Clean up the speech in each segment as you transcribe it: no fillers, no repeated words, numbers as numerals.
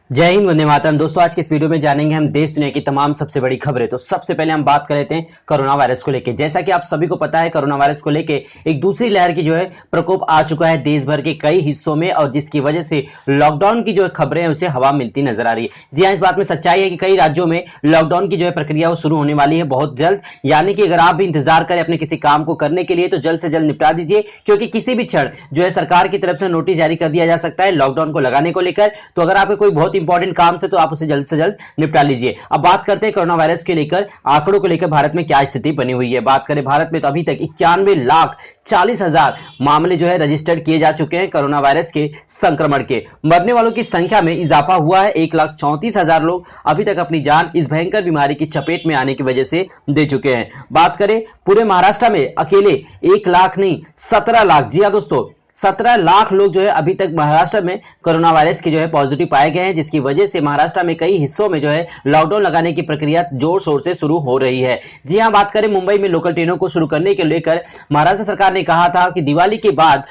जय हिंद, वंदे मातरम। दोस्तों, आज के इस वीडियो में जानेंगे हम देश दुनिया की तमाम सबसे बड़ी खबरें। तो सबसे पहले हम बात कर लेते हैं कोरोना वायरस को लेकर। जैसा कि आप सभी को पता है, कोरोना वायरस को लेकर एक दूसरी लहर की प्रकोप आ चुका है देश भर के कई हिस्सों में, और जिसकी वजह से लॉकडाउन की खबरें हैं उसे हवा मिलती नजर आ रही है। जी हाँ, इस बात में सच्चाई है कि कई राज्यों में लॉकडाउन की प्रक्रिया वो शुरू होने वाली है बहुत जल्द। यानी कि अगर आप भी इंतजार करें अपने किसी काम को करने के लिए तो जल्द से जल्द निपटा दीजिए, क्योंकि किसी भी क्षण सरकार की तरफ से नोटिस जारी कर दिया जा सकता है लॉकडाउन को लगाने को लेकर। तो अगर आपको कोई बहुत इंपॉर्टेंट काम से तो आप उसे जल्द से जल्द निपटा लीजिए। अब बात करते हैं कोरोना वायरस के लेकर आंकड़ों को लेकर भारत में क्या स्थिति बनी हुई है। बात करें भारत में तो अभी तक 91,40,000 मामले रजिस्टर्ड किए जा चुके हैं कोरोना वायरस के संक्रमण के। मरने वालों की संख्या में इजाफा हुआ है। 1,34,000 लोग अभी तक अपनी जान इस भयंकर बीमारी की चपेट में आने की वजह से दे चुके हैं। बात करें पूरे महाराष्ट्र में अकेले 1 लाख नहीं 17 लाख, जी हाँ दोस्तों, 17 लाख लोग अभी तक महाराष्ट्र में कोरोना वायरस के पॉजिटिव पाए गए हैं, जिसकी वजह से महाराष्ट्र में कई हिस्सों में लॉकडाउन लगाने की प्रक्रिया जोर शोर से शुरू हो रही है। जी हां, बात करें मुंबई में लोकल ट्रेनों को शुरू करने के लेकर महाराष्ट्र सरकार ने कहा था कि दिवाली के बाद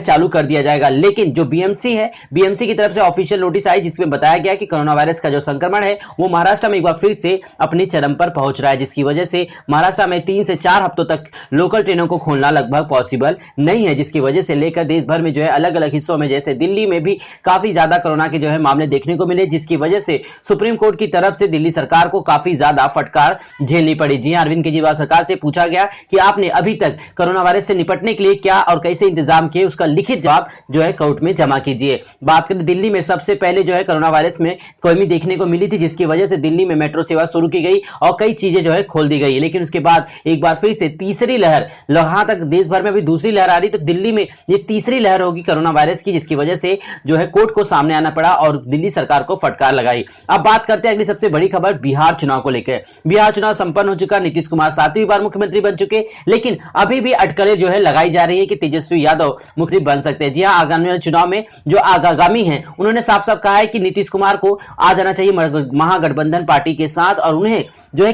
चालू कर दिया जाएगा, लेकिन जो बीएमसी है, बीएमसी की तरफ से ऑफिशियल नोटिस आई जिसमें बताया गया कि कोरोना वायरस का संक्रमण है वो महाराष्ट्र में एक बार फिर से अपनी चरम पर पहुंच रहा है, जिसकी वजह से महाराष्ट्र में 3 से 4 हफ्तों तक लोकल ट्रेनों को खोलना लगभग पॉसिबल नहीं है, जिसकी वजह से लेकर देश भर में अलग अलग हिस्सों में जैसे दिल्ली में भी काफी ज्यादा कोरोना के मामले देखने को मिले, जिसकी वजह से सुप्रीम कोर्ट की तरफ से दिल्ली सरकार को काफी ज्यादा फटकार झेलनी पड़ी। जी अरविंद केजरीवाल सरकार से पूछा गया कि आपने अभी तक कोरोना वायरस से निपटने के लिए क्या और कैसे इंतजाम किए, उसका लिखित जवाब कोर्ट में जमा कीजिए। बात करें दिल्ली में सबसे पहले कोरोना वायरस में कमी देखने को मिली थी, जिसकी वजह से दिल्ली में मेट्रो सेवा शुरू की गई और कई चीजें खोल दी गई। लेकिन उसके बाद एक बार फिर से तीसरी लहर, यहां तक देश भर में अभी दूसरी लहर आ रही, तो दिल्ली में ये तीसरी लहर होगी कोरोना वायरस की, जिसकी वजह से कोर्ट को सामने आना पड़ा और दिल्ली सरकार को फटकार लगाई। अब बात करते हैं अगली सबसे बड़ी खबर बिहार चुनाव को लेकर। बिहार चुनाव संपन्न हो चुका, नीतीश कुमार 7वीं बार मुख्यमंत्री बन चुके, लेकिन अभी भी अटकलें लगाई जा रही है कि तेजस्वी यादव मुख्यमंत्री बन सकते हैं। जी हां, आगामी चुनाव में जो आगामी है उन्होंने साफ साफ कहा है कि नीतीश कुमार को आ जाना चाहिए महागठबंधन पार्टी के साथ, और उन्हें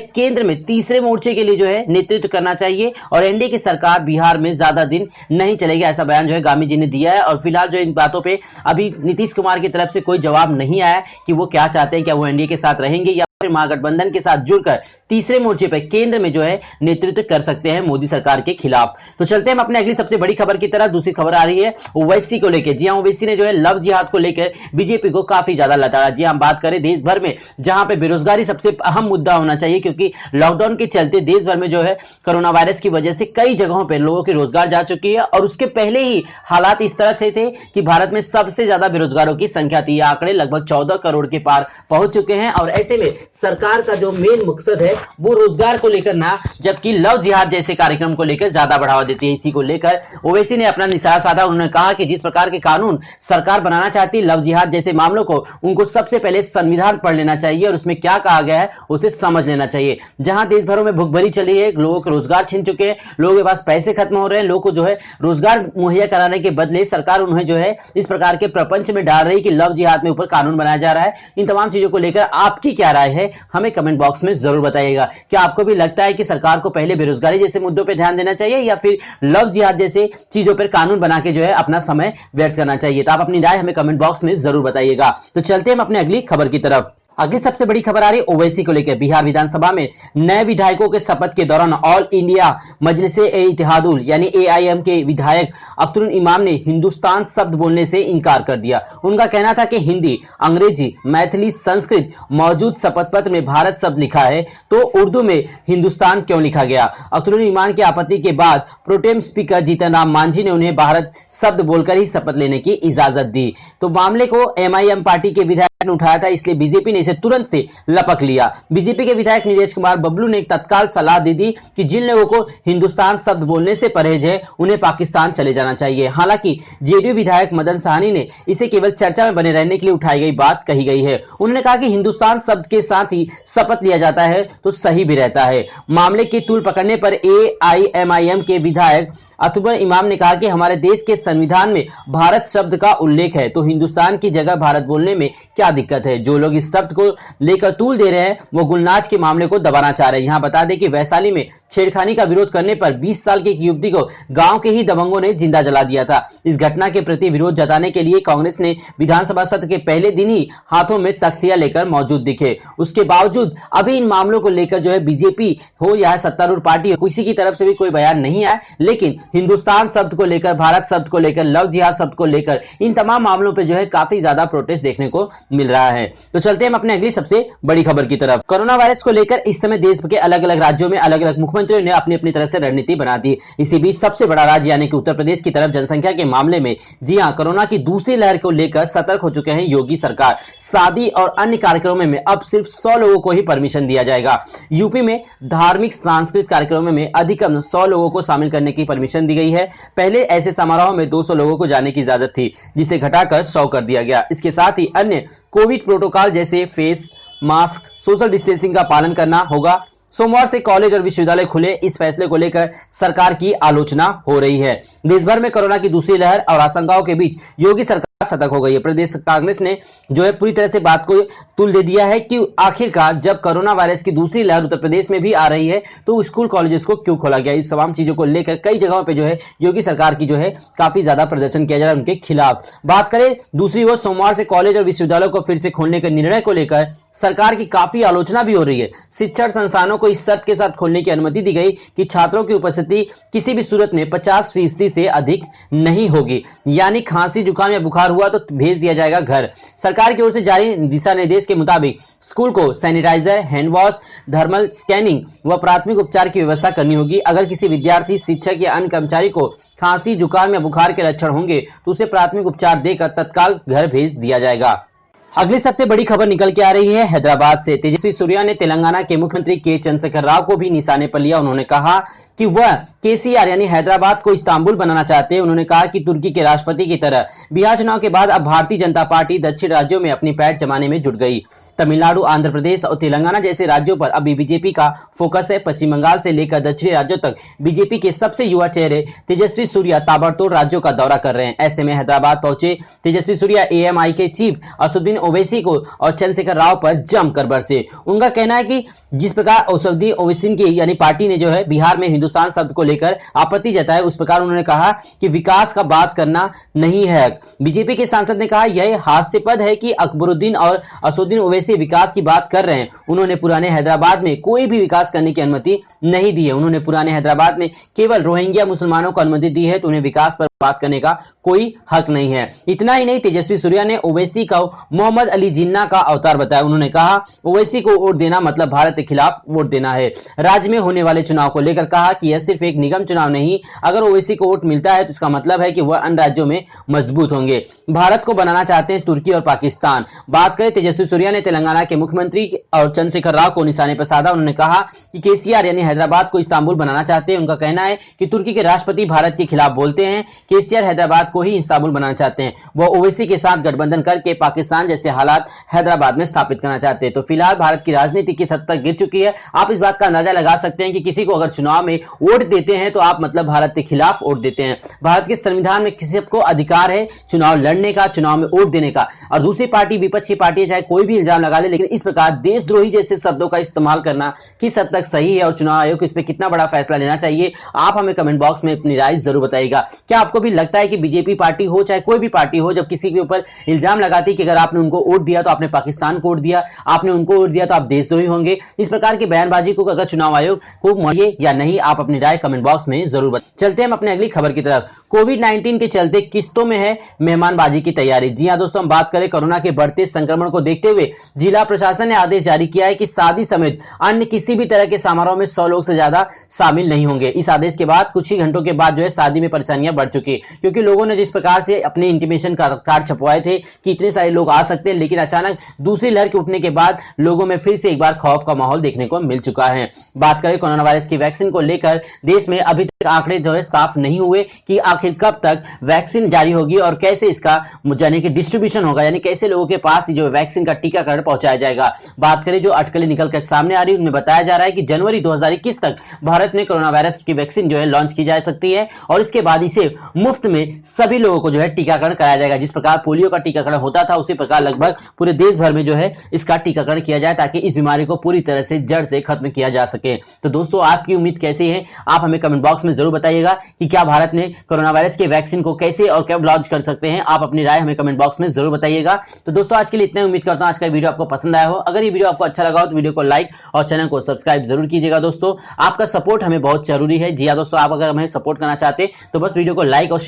केंद्र में तीसरे मोर्चे के लिए नेतृत्व करना चाहिए, और एनडीए की सरकार बिहार में ज्यादा दिन नहीं चलेगी, ऐसा बयान गामी जी ने दिया है। और फिलहाल इन बातों पे अभी नीतीश कुमार की तरफ से कोई जवाब नहीं आया कि वो क्या चाहते हैं, क्या वो एनडीए के साथ रहेंगे या फिर महागठबंधन के साथ जुड़कर तीसरे मोर्चे पर केंद्र में नेतृत्व कर सकते हैं मोदी सरकार के खिलाफ। तो चलते हैं हम अपने अगली सबसे बड़ी खबर की तरफ। दूसरी खबर आ रही है ओवैसी को लेकर। जी हां, ओवैसी ने लव जिहाद को लेकर बीजेपी को काफी ज्यादा लताड़ा। जी हां, बात करें देश भर में जहां पे बेरोजगारी सबसे अहम मुद्दा होना चाहिए, क्योंकि लॉकडाउन के चलते देश भर में कोरोना वायरस की वजह से कई जगहों पर लोगों के रोजगार जा चुकी है, और उसके पहले ही हालात इस तरह से थे कि भारत में सबसे ज्यादा बेरोजगारों की संख्या थी। ये आंकड़े लगभग 14 करोड़ के पार पहुंच चुके हैं, और ऐसे में सरकार का मेन मकसद है वो रोजगार को लेकर ना, जबकि लव जिहाद जैसे कार्यक्रम को लेकर ज्यादा बढ़ावा देती है। इसी को लेकर ओवैसी ने अपना निशाना साधा। उन्होंने कहा कि जिस प्रकार के कानून सरकार बनाना चाहती है लव जिहाद जैसे मामलों को, उनको सबसे पहले संविधान पढ़ लेना चाहिए और उसमें क्या कहा गया है उसे समझ लेना चाहिए। जहां देश भरों में भुखमरी चली है, लोगों के रोजगार छिन चुके हैं, लोगों के पास पैसे खत्म हो रहे हैं, लोगों को रोजगार मुहैया कराने के बदले सरकार उन्हें इस प्रकार के प्रपंच में डाल रही कि लव जिहाद में ऊपर कानून बनाया जा रहा है। इन तमाम चीजों को लेकर आपकी क्या राय है, हमें कमेंट बॉक्स में जरूर बताइएगा। क्या आपको भी लगता है कि सरकार को पहले बेरोजगारी जैसे मुद्दों पर ध्यान देना चाहिए, या फिर लव जिहाद जैसे चीजों पर कानून बना के अपना समय व्यर्थ करना चाहिए? तो आप अपनी राय हमें कमेंट बॉक्स में जरूर बताइएगा। तो चलते हैं हम अपने अगली खबर की तरफ। अगली सबसे बड़ी खबर आ रही है ओवैसी को लेकर। बिहार विधानसभा में नए विधायकों के शपथ के दौरान ऑल इंडिया मजलिस-ए-इत्तेहादुल यानी एआईएम के विधायक अख्तरुल इमाम ने हिंदुस्तान शब्द बोलने से इनकार कर दिया। उनका कहना था कि हिंदी, अंग्रेजी, मैथिली, संस्कृत मौजूद शपथ पत्र में भारत शब्द लिखा है, तो उर्दू में हिंदुस्तान क्यों लिखा गया? अख्तरुल इमाम की आपत्ति के बाद प्रोटेम स्पीकर जीतन राम मांझी ने उन्हें भारत शब्द बोलकर ही शपथ लेने की इजाजत दी। तो मामले को एमआईएम पार्टी के विधायक ने उठाया था, इसलिए बीजेपी ने इसे तुरंत से लपक लिया। बीजेपी के विधायक नीरज कुमार बबलू ने तत्काल सलाह दे दी कि जिन लोगों को हिंदुस्तान शब्द बोलने से परहेज है उन्हें पाकिस्तान चले जाना चाहिए। हालांकि जेडीयू विधायक मदन साहनी ने इसे केवल चर्चा में बने रहने के लिए उठाई गई बात कही गई है। उन्होंने कहा कि हिंदुस्तान शब्द के साथ ही शपथ लिया जाता है तो सही भी रहता है। मामले की तूल पकड़ने पर एआईएमआईएम के विधायक अतुबर इमाम ने कहा कि हमारे देश के संविधान में भारत शब्द का उल्लेख है, तो हिंदुस्तान की जगह भारत बोलने में क्या दिक्कत है। जो लोग इस शब्द को लेकर तूल दे रहे हैं वो गुलनाज के मामले को दबाना चाह रहे हैं। यहाँ बता दें कि वैशाली में छेड़खानी का विरोध करने पर 20 साल की एक युवती को गांव के ही दबंगों ने जिंदा जला दिया था। इस घटना के प्रति विरोध जताने के लिए कांग्रेस ने विधानसभा सत्र के पहले दिन ही हाथों में तख्तियां लेकर मौजूद दिखे। उसके बावजूद अभी इन मामलों को लेकर जो है बीजेपी हो या सत्तारूढ़ पार्टी हो, किसी की तरफ से भी कोई बयान नहीं आया। लेकिन हिंदुस्तान शब्द को लेकर, भारत शब्द को लेकर, लव जिहाद शब्द को लेकर इन तमाम मामलों पर जो है काफी ज्यादा प्रोटेस्ट देखने को मिल रहा है। तो चलते हैं हम अपने अगली सबसे बड़ी खबर की तरफ। कोरोना वायरस को लेकर इस समय देश के अलग अलग राज्यों में अलग अलग मुख्यमंत्रियों ने अपनी अपनी तरह से रणनीति बना दी। इसी बीच सबसे बड़ा राज्य यानी कि उत्तर प्रदेश की तरफ जनसंख्या के मामले में जी हां कोरोना की दूसरी लहर को लेकर सतर्क हो चुके हैं योगी सरकार। शादी और अन्य कार्यक्रमों में अब सिर्फ 100 लोगों को ही परमिशन दिया जाएगा। यूपी में धार्मिक सांस्कृतिक कार्यक्रमों में अधिकतम 100 लोगों को शामिल करने की परमिशन दी गई है। पहले ऐसे समारोह में 200 लोगों को जाने की इजाजत थी, जिसे घटाकर 100 कर दिया गया। इसके साथ ही अन्य कोविड प्रोटोकॉल जैसे फेस मास्क, सोशल डिस्टेंसिंग का पालन करना होगा। सोमवार से कॉलेज और विश्वविद्यालय खुले, इस फैसले को लेकर सरकार की आलोचना हो रही है। देश भर में कोरोना की दूसरी लहर और आशंकाओं के बीच योगी सरकार सतर्क हो गई है। प्रदेश कांग्रेस ने जो है पूरी तरह से बात को तुल दे दिया है कि आखिरकार जब कोरोना वायरस की दूसरी लहर उत्तर प्रदेश में भी आ रही है तो स्कूल कॉलेजेस को क्यों खोला गया। इस तमाम चीजों को लेकर कई जगहों पे जो है योगी सरकार की जो है काफी ज्यादा प्रदर्शन किया जा रहा है उनके खिलाफ। बात करें दूसरी ओर सोमवार से कॉलेज और विश्वविद्यालयों को फिर से खोलने के निर्णय को लेकर सरकार की काफी आलोचना भी हो रही है। शिक्षण संस्थानों को इस शर्त के साथ खोलने की अनुमति दी गई कि छात्रों की उपस्थिति किसी भी सूरत में 50% से अधिक नहीं होगी, यानी खांसी जुकाम या बुखार हुआ तो भेज दिया जाएगा घर। सरकार की ओर से जारी दिशा निर्देश के मुताबिक स्कूल को sanitiser, hand wash, thermal scanning व प्राथमिक उपचार की व्यवस्था करनी होगी। अगर किसी विद्यार्थी, शिक्षक या अन्य कर्मचारी को खांसी, जुकाम या बुखार के लक्षण होंगे तो उसे प्राथमिक उपचार देकर तत्काल घर भेज दिया जाएगा। अगली सबसे बड़ी खबर निकल के आ रही है हैदराबाद से। तेजस्वी सूर्या ने तेलंगाना के मुख्यमंत्री के चंद्रशेखर राव को भी निशाने पर लिया। उन्होंने कहा कि वह केसीआर यानी हैदराबाद को इस्तांबुल बनाना चाहते हैं। उन्होंने कहा कि तुर्की के राष्ट्रपति की तरह बिहार चुनाव के बाद अब भारतीय जनता पार्टी दक्षिण राज्यों में अपनी पैठ जमाने में जुट गई। तमिलनाडु, आंध्र प्रदेश और तेलंगाना जैसे राज्यों पर अभी बीजेपी का फोकस है। पश्चिम बंगाल से लेकर दक्षिणी राज्यों तक बीजेपी के सबसे युवा चेहरे तेजस्वी सूर्या ताबड़तोड़ राज्यों का दौरा कर रहे हैं। ऐसे में हैदराबाद पहुंचे तेजस्वी सूर्या एएमआई के चीफ असदुद्दीन ओवैसी को और चंद्रशेखर राव पर जमकर बरसे। उनका कहना है कि जिस प्रकार असदुद्दीन ओवैसी की यानी पार्टी ने जो है बिहार में हिंदुस्तान शब्द को लेकर आपत्ति जताई, उस प्रकार उन्होंने कहा कि विकास का बात करना नहीं है। बीजेपी के सांसद ने कहा यह हास्यास्पद है कि अकबरुद्दीन और असदुद्दीन ओवैसी विकास की बात कर रहे हैं। उन्होंने पुराने हैदराबाद में कोई भी विकास करने की अनुमति नहीं दी है। उन्होंने पुराने हैदराबाद में केवल रोहिंग्या मुसलमानों को अनुमति दी है, तो उन्हें विकास पर बात करने का कोई हक नहीं है। इतना ही नहीं, तेजस्वी सूर्या ने ओवैसी को मोहम्मद अली जिन्ना का अवतार बताया। उन्होंने कहा ओवैसी को वोट देना मतलब भारत के खिलाफ वोट देना है। राज्य में होने वाले चुनाव को लेकर कहा कि यह सिर्फ एक निगम चुनाव नहीं, अगर ओवैसी को वोट मिलता है तो इसका मतलब है कि वह अन्य राज्यों में मजबूत होंगे। भारत को बनाना चाहते हैं तुर्की और पाकिस्तान। बात करें तेजस्वी सूर्या ने तेलंगाना के मुख्यमंत्री और चंद्रशेखर राव को निशाने पर साधा। उन्होंने कहा कि केसीआर यानी हैदराबाद को इस्तांबुल बनाना चाहते हैं। उनका कहना है कि तुर्की के राष्ट्रपति भारत के खिलाफ बोलते हैं, केसीआर हैदराबाद को ही इस्तांबुल बनाना चाहते हैं। वह ओवैसी के साथ गठबंधन करके पाकिस्तान जैसे हालात हैदराबाद में स्थापित करना चाहते हैं। तो फिलहाल भारत की राजनीति किस हद तक गिर चुकी है, आप इस बात का अंदाजा लगा सकते हैं कि किसी को अगर चुनाव में वोट देते हैं तो आप मतलब भारत के खिलाफ वोट देते हैं। भारत के संविधान में किसी को अधिकार है चुनाव लड़ने का, चुनाव में वोट देने का। और दूसरी पार्टी, विपक्ष की पार्टी चाहे कोई भी इल्जाम लगा ले, लेकिन इस प्रकार देशद्रोही जैसे शब्दों का इस्तेमाल करना किस हद तक सही है और चुनाव आयोग को इस पर कितना बड़ा फैसला लेना चाहिए, आप हमें कमेंट बॉक्स में अपनी राय जरूर बताइएगा। क्या आपको भी लगता है कि बीजेपी पार्टी हो चाहे कोई भी पार्टी हो, जब किसी के ऊपर इल्जाम लगाती कि अगर आपने उनको वोट दिया तो आपने पाकिस्तान को वोट दिया, आपने उनको वोट दिया तो आप देशद्रोही होंगे, इस प्रकार की बयानबाजी को अगर चुनाव आयोग को मानिए या नहीं, आप अपनी राय कमेंट बॉक्स में जरूर बताइए। चलते हैं हम अपने अगली खबर की तरफ। कोविड-19 के चलते किस्तों में है मेहमानबाजी की तैयारी। जी हां दोस्तों, हम बात करें कोरोना के बढ़ते संक्रमण को देखते हुए जिला प्रशासन ने आदेश जारी किया है कि शादी समेत अन्य किसी भी तरह के समारोह में 100 लोग से ज्यादा शामिल नहीं होंगे। इस आदेश के बाद कुछ ही घंटों के बाद जो है शादी में परेशानियां बढ़ चुकी, क्योंकि लोगों ने जिस प्रकार से अपने इंटीमेशन कार्ड छपवाए थे कि इतने सारे लोग आ सकते हैं, लेकिन अचानक दूसरी लहर के उठने के बाद लोगों में फिर से एक बार खौफ का माहौल देखने को मिल चुका है। बात करें कोरोना वायरस की वैक्सीन को लेकर, देश में अभी तक आंकड़े जो है साफ नहीं हुए कि आखिर कब तक वैक्सीन जारी होगी और कैसे इसका यानी कि डिस्ट्रीब्यूशन होगा, यानी कैसे लोगों के पास जो वैक्सीन का टीकाकरण पहुंचाया जाएगा। बात करें जो अटकलें निकल कर सामने आ रही है, उनमें बताया जा रहा है कि जनवरी 2021 तक भारत में कोरोना वायरस की वैक्सीन जो है लॉन्च की जा सकती है और इसके बाद इसे मुफ्त में सभी लोगों को जो है टीकाकरण कराया जाएगा। जिस प्रकार पोलियो का टीकाकरण होता था उसी प्रकार लगभग पूरे देश भर में जो है इसका टीकाकरण किया जाए ताकि इस बीमारी को पूरी तरह से जड़ से खत्म किया जा सके। तो दोस्तों आपकी उम्मीद कैसी है, आप हमें कमेंट बॉक्स में जरूर बताइएगा कि क्या भारत ने कोरोना वायरस के वैक्सीन को कैसे और कब लॉन्च कर सकते हैं। आप अपनी राय हमें कमेंट बॉक्स में जरूर बताइएगा। तो दोस्तों आज के लिए इतना, उम्मीद करता हूं आज का वीडियो आपको पसंद आया हो। अगर ये वीडियो आपको अच्छा लगा हो तो वीडियो को लाइक और चैनल को सब्सक्राइब जरूर कीजिएगा। दोस्तों आपका सपोर्ट हमें बहुत जरूरी है। जी हाँ दोस्तों, आप अगर हमें सपोर्ट करना चाहते हैं तो बस वीडियो को लाइक और